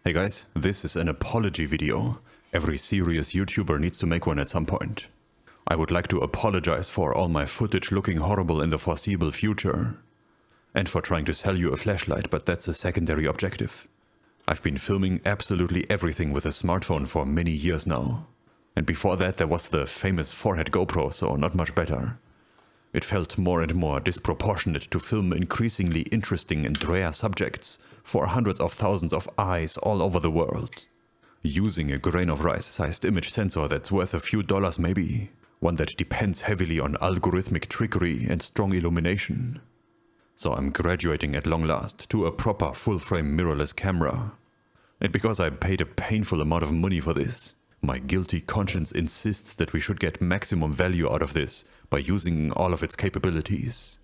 Hey guys, this is an apology video. Every serious YouTuber needs to make one at some point. I would like to apologize for all my footage looking horrible in the foreseeable future. And for trying to sell you a flashlight, but that's a secondary objective. I've been filming absolutely everything with a smartphone for many years now. And before that there was the famous forehead GoPro, so not much better. It felt more and more disproportionate to film increasingly interesting and rare subjects for hundreds of thousands of eyes all over the world. Using a grain of rice-sized image sensor that's worth a few dollars maybe. One that depends heavily on algorithmic trickery and strong illumination. So I'm graduating at long last to a proper full-frame mirrorless camera. And because I paid a painful amount of money for this, my guilty conscience insists that we should get maximum value out of this by using all of its capabilities.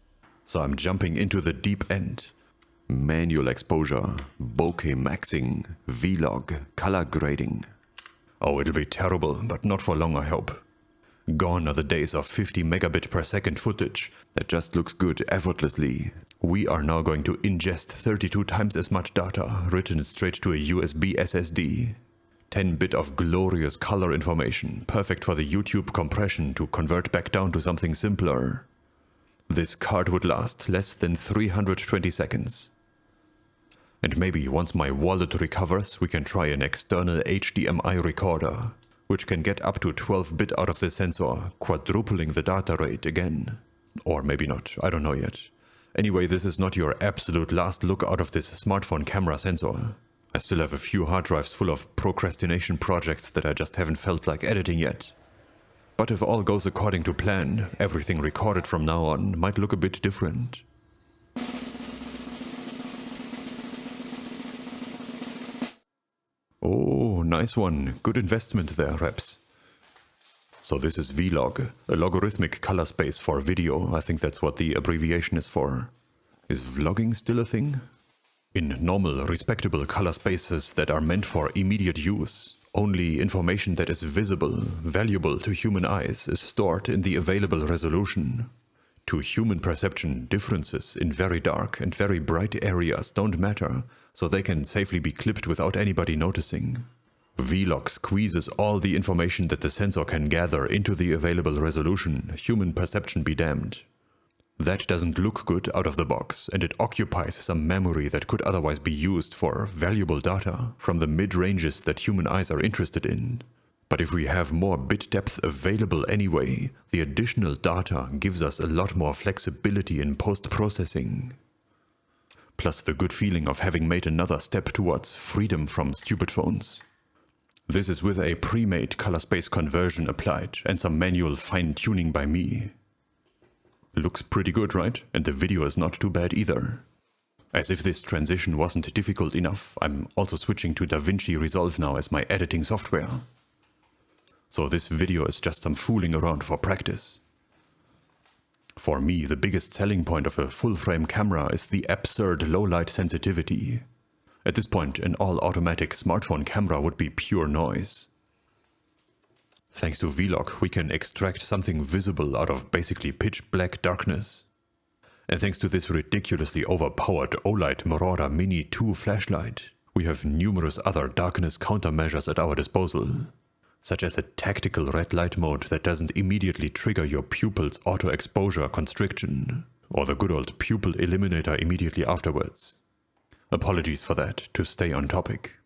So I'm jumping into the deep end. Manual exposure, bokeh maxing, vlog, color grading. Oh, it'll be terrible, but not for long I hope. Gone are the days of 50 megabit per second footage that just looks good effortlessly. We are now going to ingest 32 times as much data written straight to a USB SSD. 10-bit of glorious color information, perfect for the YouTube compression to convert back down to something simpler. This card would last less than 320 seconds. And maybe once my wallet recovers, we can try an external HDMI recorder, which can get up to 12-bit out of the sensor, quadrupling the data rate again. Or maybe not, I don't know yet. Anyway, this is not your absolute last look out of this smartphone camera sensor. I still have a few hard drives full of procrastination projects that I just haven't felt like editing yet. But if all goes according to plan, everything recorded from now on might look a bit different. Oh, nice one. Good investment there, Reps. So this is vlog, a logarithmic color space for video. I think that's what the abbreviation is for. Is vlogging still a thing? In normal, respectable color spaces that are meant for immediate use, only information that is visible, valuable to human eyes is stored in the available resolution. To human perception, differences in very dark and very bright areas don't matter, so they can safely be clipped without anybody noticing. Vlog squeezes all the information that the sensor can gather into the available resolution, human perception be damned. That doesn't look good out of the box, and it occupies some memory that could otherwise be used for valuable data from the mid-ranges that human eyes are interested in. But if we have more bit depth available anyway, the additional data gives us a lot more flexibility in post-processing. Plus the good feeling of having made another step towards freedom from stupid phones. This is with a pre-made color space conversion applied and some manual fine-tuning by me. Looks pretty good, right? And the video is not too bad either. As if this transition wasn't difficult enough, I'm also switching to DaVinci Resolve now as my editing software. So this video is just some fooling around for practice. For me, the biggest selling point of a full-frame camera is the absurd low-light sensitivity. At this point, an all-automatic smartphone camera would be pure noise. Thanks to vlog, we can extract something visible out of basically pitch-black darkness. And thanks to this ridiculously overpowered OLIGHT Marauder Mini 2 flashlight, we have numerous other darkness countermeasures at our disposal, such as a tactical red light mode that doesn't immediately trigger your pupil's auto-exposure constriction, or the good old pupil eliminator immediately afterwards. Apologies for that, to stay on topic.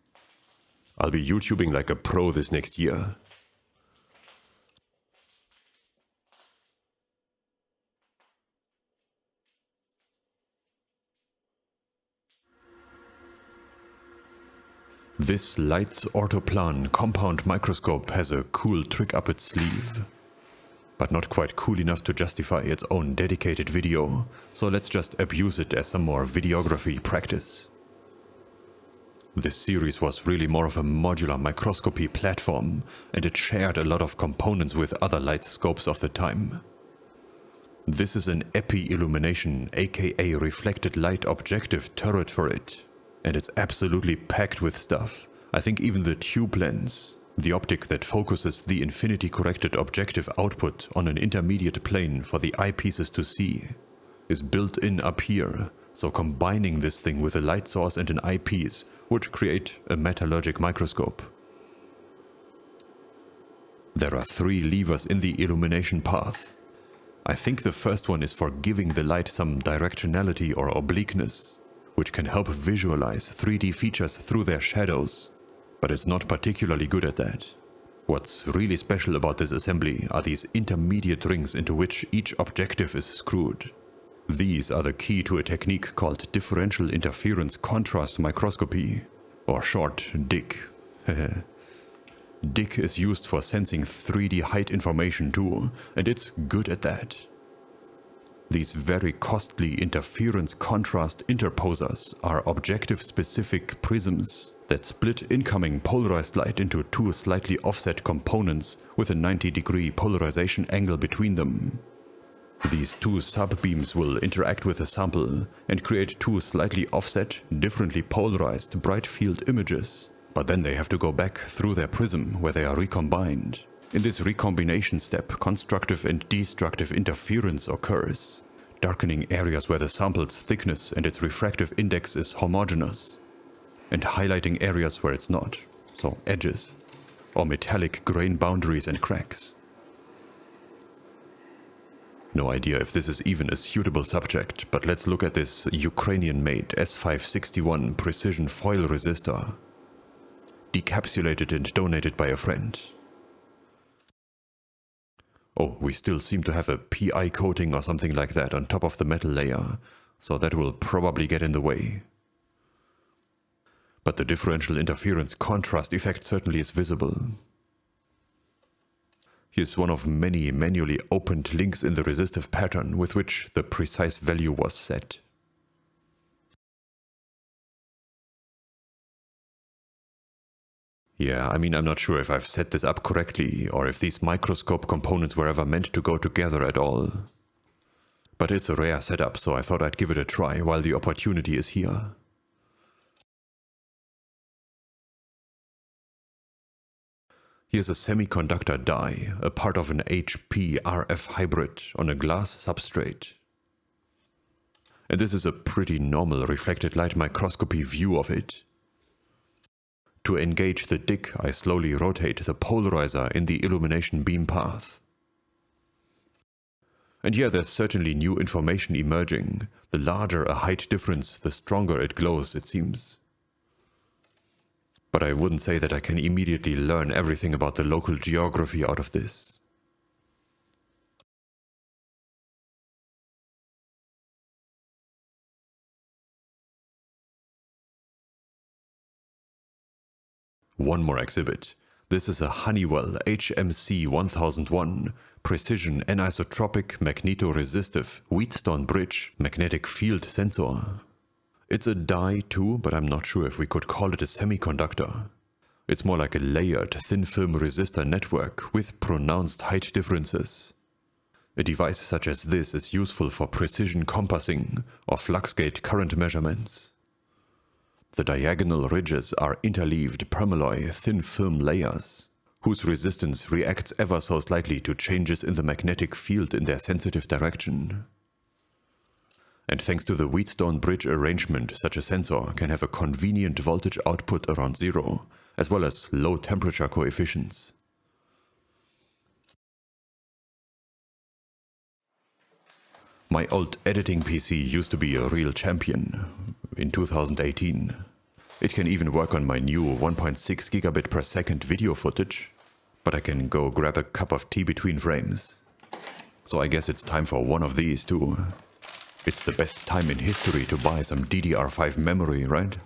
I'll be YouTubing like a pro this next year. This LIGHT's orthoplan compound microscope has a cool trick up its sleeve. But not quite cool enough to justify its own dedicated video, so let's just abuse it as some more videography practice. This series was really more of a modular microscopy platform, and it shared a lot of components with other light scopes of the time. This is an epi-illumination, aka reflected light objective turret for it. And it's absolutely packed with stuff. I think even the tube lens, the optic that focuses the infinity-corrected objective output on an intermediate plane for the eyepieces to see, is built in up here, So combining this thing with a light source and an eyepiece would create a metallurgic microscope. There are 3 levers in the illumination path. I think the first one is for giving the light some directionality or obliqueness, which can help visualize 3D features through their shadows, but it's not particularly good at that. What's really special about this assembly are these intermediate rings into which each objective is screwed. These are the key to a technique called differential interference contrast microscopy, or short DIC. DIC is used for sensing 3D height information too, and it's good at that. These very costly interference contrast interposers are objective-specific prisms that split incoming polarized light into 2 slightly offset components with a 90-degree polarization angle between them. These 2 sub-beams will interact with the sample and create 2 slightly offset, differently polarized bright field images, but then they have to go back through their prism where they are recombined. In this recombination step, constructive and destructive interference occurs, darkening areas where the sample's thickness and its refractive index is homogeneous, and highlighting areas where it's not, so edges, or metallic grain boundaries and cracks. No idea if this is even a suitable subject, but let's look at this Ukrainian-made S561 precision foil resistor, decapsulated and donated by a friend. Oh, we still seem to have a PI coating or something like that on top of the metal layer, so that will probably get in the way. But the differential interference contrast effect certainly is visible. Here's one of many manually opened links in the resistive pattern with which the precise value was set. Yeah, I mean, I'm not sure if I've set this up correctly or if these microscope components were ever meant to go together at all. But it's a rare setup, so I thought I'd give it a try while the opportunity is here. Here's a semiconductor die, a part of an HP-RF hybrid on a glass substrate. And this is a pretty normal reflected light microscopy view of it. To engage the DIC, I slowly rotate the polarizer in the illumination beam path. And here there's certainly new information emerging. The larger a height difference, the stronger it glows, it seems. But I wouldn't say that I can immediately learn everything about the local geography out of this. One more exhibit. This is a Honeywell HMC 1001 precision anisotropic magnetoresistive Wheatstone bridge magnetic field sensor. It's a die too, but I'm not sure if we could call it a semiconductor. It's more like a layered thin film resistor network with pronounced height differences. A device such as this is useful for precision compassing or flux gate current measurements. The diagonal ridges are interleaved permalloy thin film layers, whose resistance reacts ever so slightly to changes in the magnetic field in their sensitive direction. And thanks to the Wheatstone bridge arrangement, such a sensor can have a convenient voltage output around 0, as well as low temperature coefficients. My old editing PC used to be a real champion in 2018. It can even work on my new 1.6 gigabit per second video footage, but I can go grab a cup of tea between frames. So I guess it's time for one of these too. It's the best time in history to buy some DDR5 memory, right?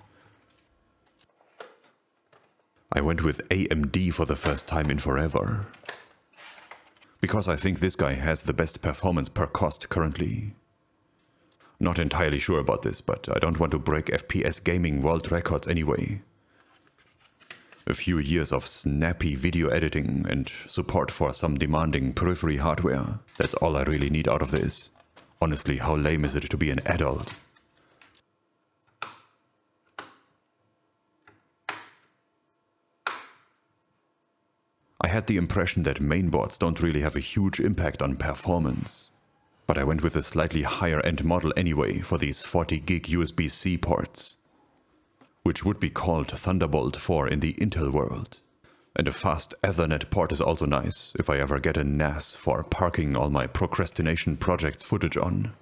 I went with AMD for the first time in forever, because I think this guy has the best performance per cost currently. Not entirely sure about this, but I don't want to break FPS gaming world records anyway. A few years of snappy video editing and support for some demanding periphery hardware, that's all I really need out of this. Honestly, how lame is it to be an adult? I had the impression that mainboards don't really have a huge impact on performance. But I went with a slightly higher end model anyway for these 40 gig USB-C ports, which would be called Thunderbolt 4 in the Intel world. And a fast Ethernet port is also nice if I ever get a NAS for parking all my procrastination projects footage on.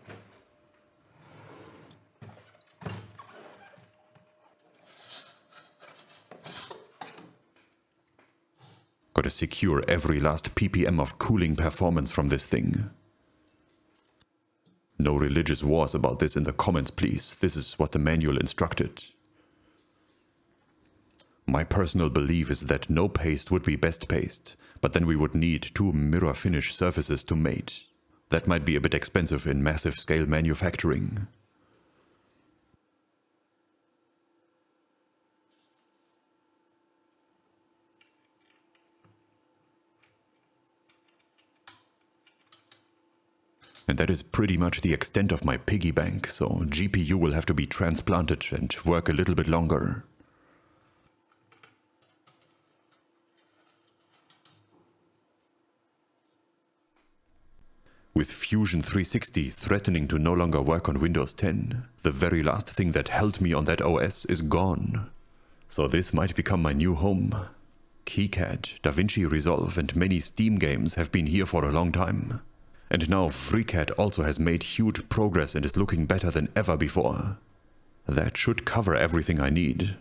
Gotta secure every last ppm of cooling performance from this thing. No religious wars about this in the comments, please. This is what the manual instructed. My personal belief is that no paste would be best paste, but then we would need 2 mirror finish surfaces to mate. That might be a bit expensive in massive scale manufacturing. And that is pretty much the extent of my piggy bank, so GPU will have to be transplanted and work a little bit longer. With Fusion 360 threatening to no longer work on Windows 10, the very last thing that held me on that OS is gone. So this might become my new home. KiCad, DaVinci Resolve and many Steam games have been here for a long time. And now FreeCAD also has made huge progress and is looking better than ever before. That should cover everything I need.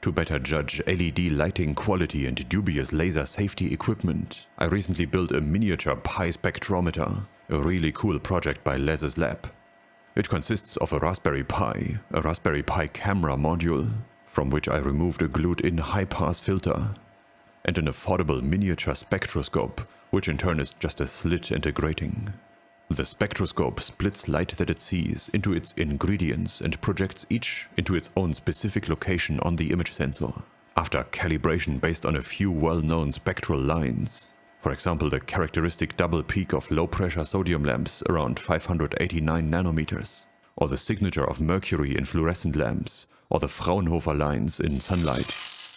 To better judge LED lighting quality and dubious laser safety equipment, I recently built a miniature PySpectrometer, a really cool project by Les's lab. It consists of a Raspberry Pi camera module, from which I removed a glued-in high-pass filter, and an affordable miniature spectroscope, which in turn is just a slit and a grating. The spectroscope splits light that it sees into its ingredients and projects each into its own specific location on the image sensor, after calibration based on a few well-known spectral lines. For example, the characteristic double peak of low-pressure sodium lamps around 589 nanometers, or the signature of mercury in fluorescent lamps, or the Fraunhofer lines in sunlight.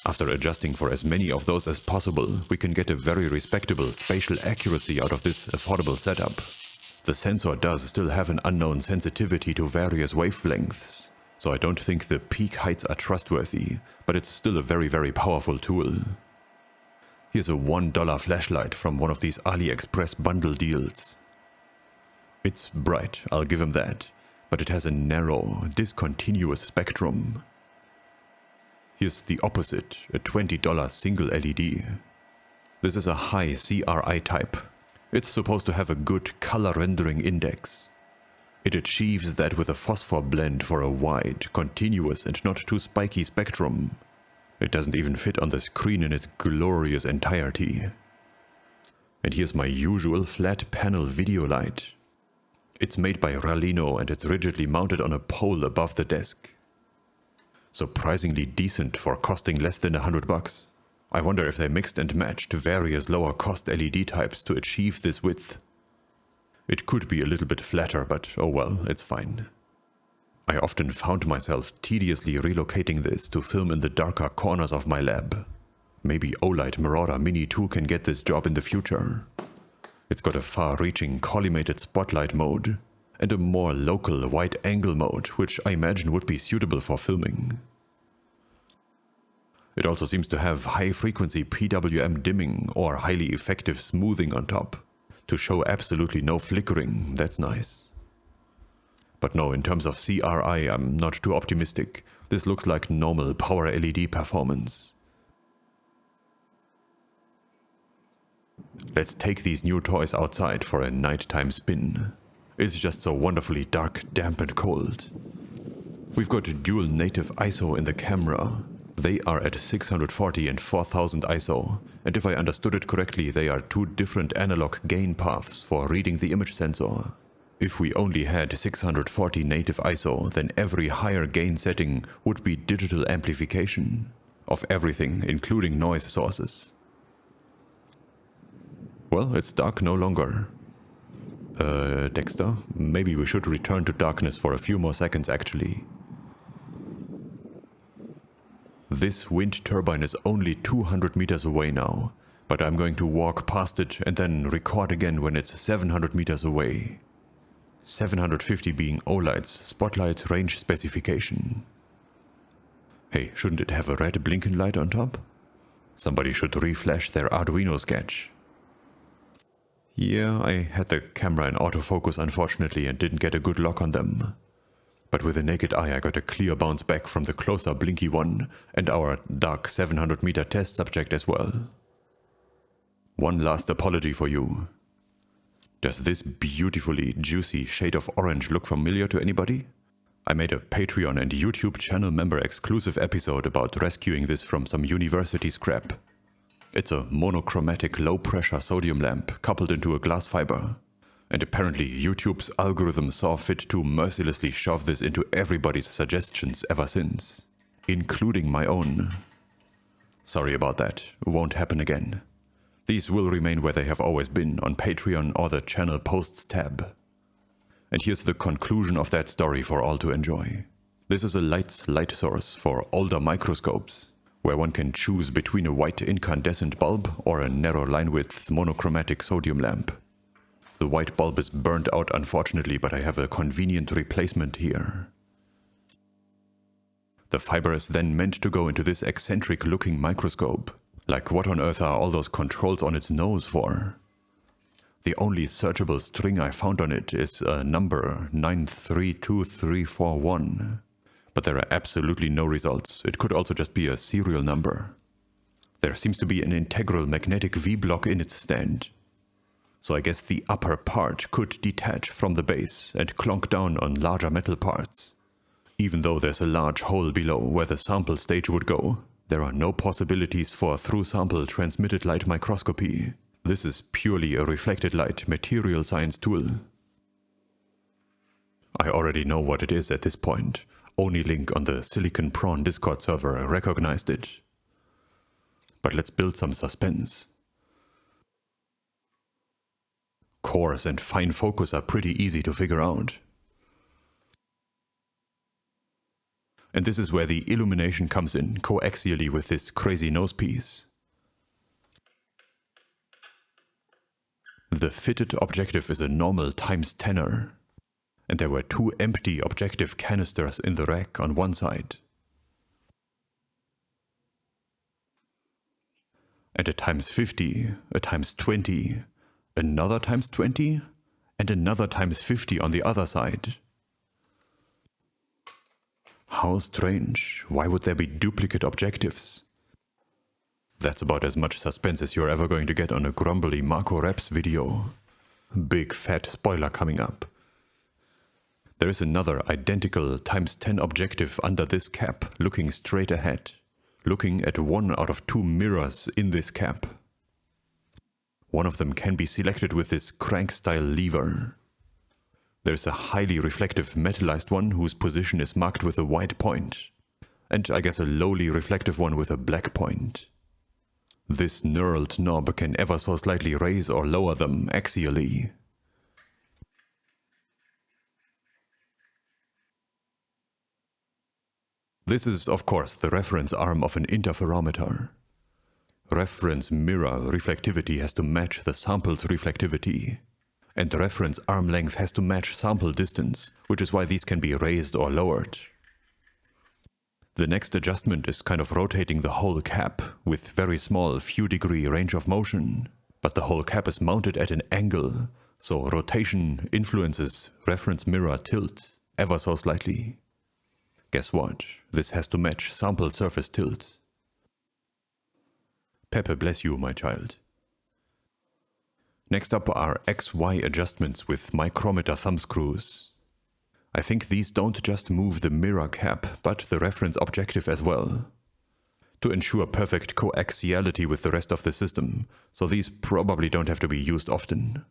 After adjusting for as many of those as possible, we can get a very respectable spatial accuracy out of this affordable setup. The sensor does still have an unknown sensitivity to various wavelengths, so I don't think the peak heights are trustworthy, but it's still a very powerful tool. Here's a $1 flashlight from one of these AliExpress bundle deals. It's bright, I'll give him that, but it has a narrow, discontinuous spectrum. Here's the opposite, a $20 single LED. This is a high CRI type. It's supposed to have a good color rendering index. It achieves that with a phosphor blend for a wide, continuous and not too spiky spectrum. It doesn't even fit on the screen in its glorious entirety. And here's my usual flat panel video light. It's made by Ralino and it's rigidly mounted on a pole above the desk. Surprisingly decent for costing less than $100. I wonder if they mixed and matched various lower cost LED types to achieve this width. It could be a little bit flatter, but oh well, it's fine. I often found myself tediously relocating this to film in the darker corners of my lab. Maybe OLIGHT Marauder Mini 2 can get this job in the future. It's got a far-reaching collimated spotlight mode, and a more local wide-angle mode, which I imagine would be suitable for filming. It also seems to have high-frequency PWM dimming or highly effective smoothing on top, to show absolutely no flickering. That's nice. But no, in terms of CRI, I'm not too optimistic. This looks like normal power LED performance. Let's take these new toys outside for a nighttime spin. It's just so wonderfully dark, damp and cold. We've got dual native ISO in the camera. They are at 640 and 4000 ISO, and if I understood it correctly, they are two different analog gain paths for reading the image sensor. If we only had 640 native ISO, then every higher gain setting would be digital amplification of everything, including noise sources. Well, it's dark no longer. Dexter, maybe we should return to darkness for a few more seconds actually. This wind turbine is only 200 meters away now, but I'm going to walk past it and then record again when it's 700 meters away. 750 being OLIGHT's spotlight range specification. Hey, shouldn't it have a red blinking light on top? Somebody should reflash their Arduino sketch. Yeah, I had the camera in autofocus unfortunately and didn't get a good lock on them. But with the naked eye I got a clear bounce back from the closer blinky one and our dark 700 meter test subject as well. One last apology for you. Does this beautifully juicy shade of orange look familiar to anybody? I made a Patreon and YouTube channel member exclusive episode about rescuing this from some university scrap. It's a monochromatic low-pressure sodium lamp coupled into a glass fiber. And apparently YouTube's algorithm saw fit to mercilessly shove this into everybody's suggestions ever since. Including my own. Sorry about that, won't happen again. These will remain where they have always been, on Patreon or the channel posts tab. And here's the conclusion of that story for all to enjoy. This is a light source for older microscopes, where one can choose between a white incandescent bulb or a narrow line-width monochromatic sodium lamp. The white bulb is burnt out unfortunately, but I have a convenient replacement here. The fiber is then meant to go into this eccentric looking microscope. Like what on earth are all those controls on its nose for? The only searchable string I found on it is a number 932341. But there are absolutely no results. It could also just be a serial number. There seems to be an integral magnetic V-block in its stand. So I guess the upper part could detach from the base and clonk down on larger metal parts. Even though there's a large hole below where the sample stage would go, there are no possibilities for through-sample transmitted light microscopy. This is purely a reflected light material science tool. I already know what it is at this point. Only link on the Silicon Prawn Discord server recognized it. But let's build some suspense. Coarse and fine focus are pretty easy to figure out. And this is where the illumination comes in, coaxially with this crazy nosepiece. The fitted objective is a normal ×10er, and there were 2 empty objective canisters in the rack on one side. And a ×50, a ×20, another ×20, and another ×50 on the other side. How strange. Why would there be duplicate objectives? That's about as much suspense as you're ever going to get on a grumbly Marco Reps video. Big fat spoiler coming up. There is another identical ×10 objective under this cap, looking straight ahead, looking at 1 out of 2 mirrors in this cap. One of them can be selected with this crank-style lever. There's a highly reflective metallized one whose position is marked with a white point, and I guess a lowly reflective one with a black point. This knurled knob can ever so slightly raise or lower them axially. This is, of course, the reference arm of an interferometer. Reference mirror reflectivity has to match the sample's reflectivity. And the reference arm length has to match sample distance, which is why these can be raised or lowered. The next adjustment is kind of rotating the whole cap with very small few degree range of motion, but the whole cap is mounted at an angle, so rotation influences reference mirror tilt ever so slightly. Guess what? This has to match sample surface tilt. Pepe bless you, my child. Next up are XY adjustments with micrometer thumbscrews. I think these don't just move the mirror cap, but the reference objective as well, to ensure perfect coaxiality with the rest of the system, so these probably don't have to be used often.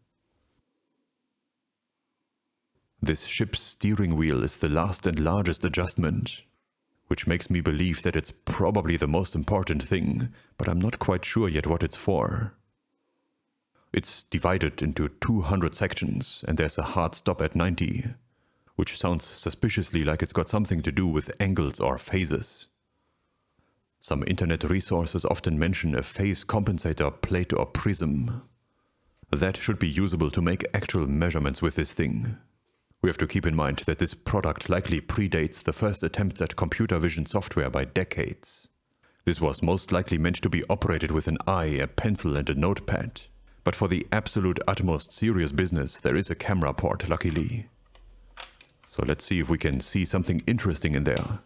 This ship's steering wheel is the last and largest adjustment, which makes me believe that it's probably the most important thing, but I'm not quite sure yet what it's for. It's divided into 200 sections, and there's a hard stop at 90, which sounds suspiciously like it's got something to do with angles or phases. Some internet resources often mention a phase compensator plate or prism. That should be usable to make actual measurements with this thing. We have to keep in mind that this product likely predates the first attempts at computer vision software by decades. This was most likely meant to be operated with an eye, a pencil and a notepad. But for the absolute utmost serious business, there is a camera port, luckily. So let's see if we can see something interesting in there.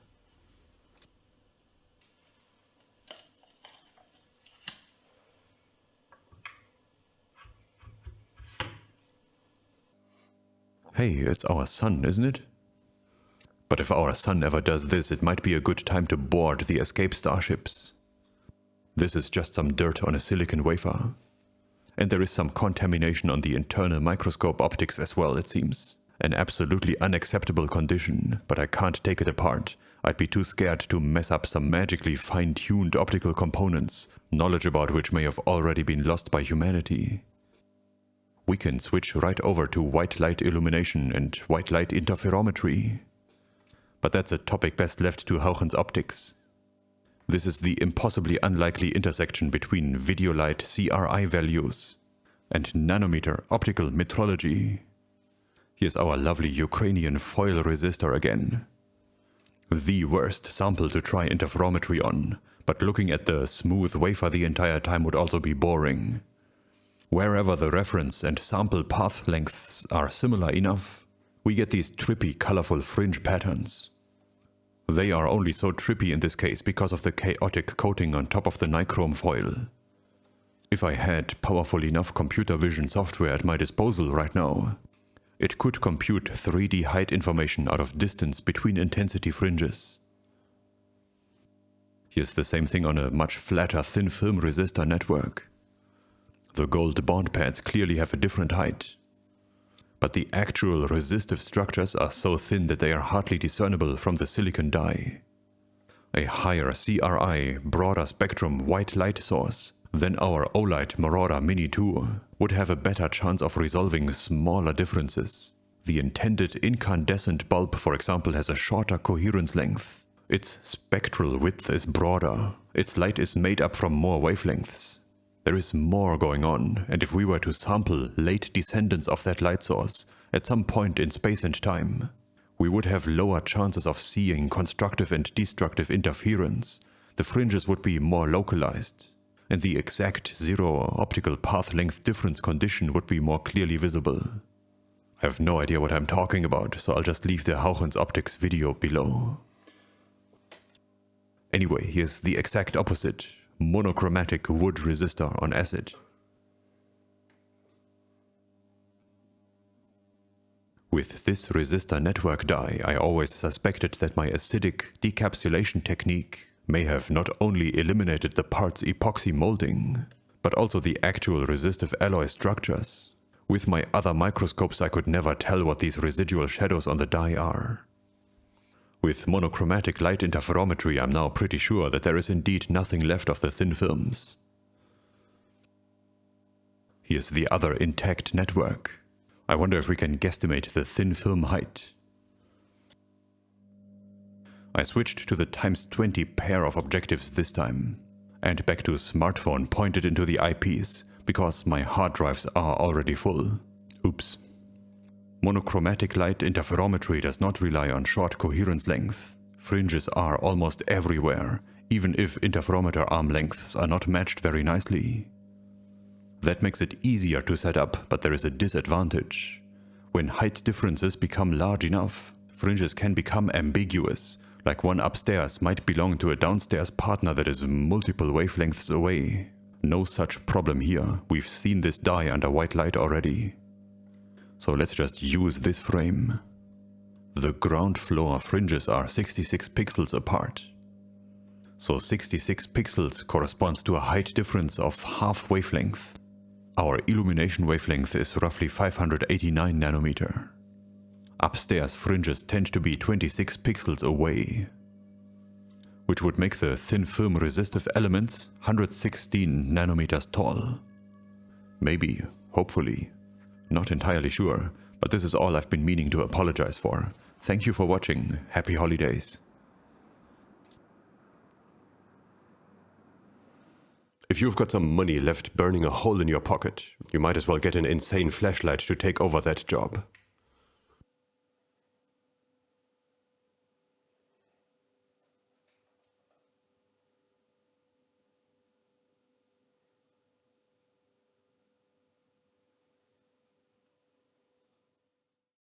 Hey, it's our sun, isn't it? But if our sun ever does this, it might be a good time to board the escape starships. This is just some dirt on a silicon wafer. And there is some contamination on the internal microscope optics as well, it seems. An absolutely unacceptable condition, but I can't take it apart. I'd be too scared to mess up some magically fine-tuned optical components, knowledge about which may have already been lost by humanity. We can switch right over to white light illumination and white light interferometry. But that's a topic best left to Haugen's optics. This is the impossibly unlikely intersection between video light CRI values and nanometer optical metrology. Here's our lovely Ukrainian foil resistor again. The worst sample to try interferometry on, but looking at the smooth wafer the entire time would also be boring. Wherever the reference and sample path lengths are similar enough, we get these trippy, colorful fringe patterns. They are only so trippy in this case because of the chaotic coating on top of the nichrome foil. If I had powerful enough computer vision software at my disposal right now, it could compute 3D height information out of distance between intensity fringes. Here's the same thing on a much flatter thin film resistor network. The gold bond pads clearly have a different height. But the actual resistive structures are so thin that they are hardly discernible from the silicon die. A higher CRI, broader spectrum white light source than our OLIGHT Marauder Mini 2 would have a better chance of resolving smaller differences. The intended incandescent bulb, for example, has a shorter coherence length. Its spectral width is broader. Its light is made up from more wavelengths. There is more going on, and if we were to sample late descendants of that light source at some point in space and time, we would have lower chances of seeing constructive and destructive interference. The fringes would be more localized, and the exact zero optical path length difference condition would be more clearly visible. I have no idea what I'm talking about, so I'll just leave the Haugen's optics video below. Anyway, here's the exact opposite. Monochromatic wood resistor on acid. With this resistor network die, I always suspected that my acidic decapsulation technique may have not only eliminated the part's epoxy molding, but also the actual resistive alloy structures. With my other microscopes I could never tell what these residual shadows on the die are. With monochromatic light interferometry, I'm now pretty sure that there is indeed nothing left of the thin films. Here's the other intact network. I wonder if we can guesstimate the thin film height. I switched to the ×20 pair of objectives this time, and back to smartphone pointed into the eyepiece, because my hard drives are already full. Oops. Monochromatic light interferometry does not rely on short coherence length. Fringes are almost everywhere, even if interferometer arm lengths are not matched very nicely. That makes it easier to set up, but there is a disadvantage. When height differences become large enough, fringes can become ambiguous, like one upstairs might belong to a downstairs partner that is multiple wavelengths away. No such problem here. We've seen this die under white light already. So let's just use this frame. The ground floor fringes are 66 pixels apart. So 66 pixels corresponds to a height difference of half wavelength. Our illumination wavelength is roughly 589 nanometer. Upstairs fringes tend to be 26 pixels away, which would make the thin film resistive elements 116 nanometers tall. Maybe, hopefully. Not entirely sure, but this is all I've been meaning to apologize for. Thank you for watching. Happy holidays. If you've got some money left burning a hole in your pocket, you might as well get an insane flashlight to take over that job.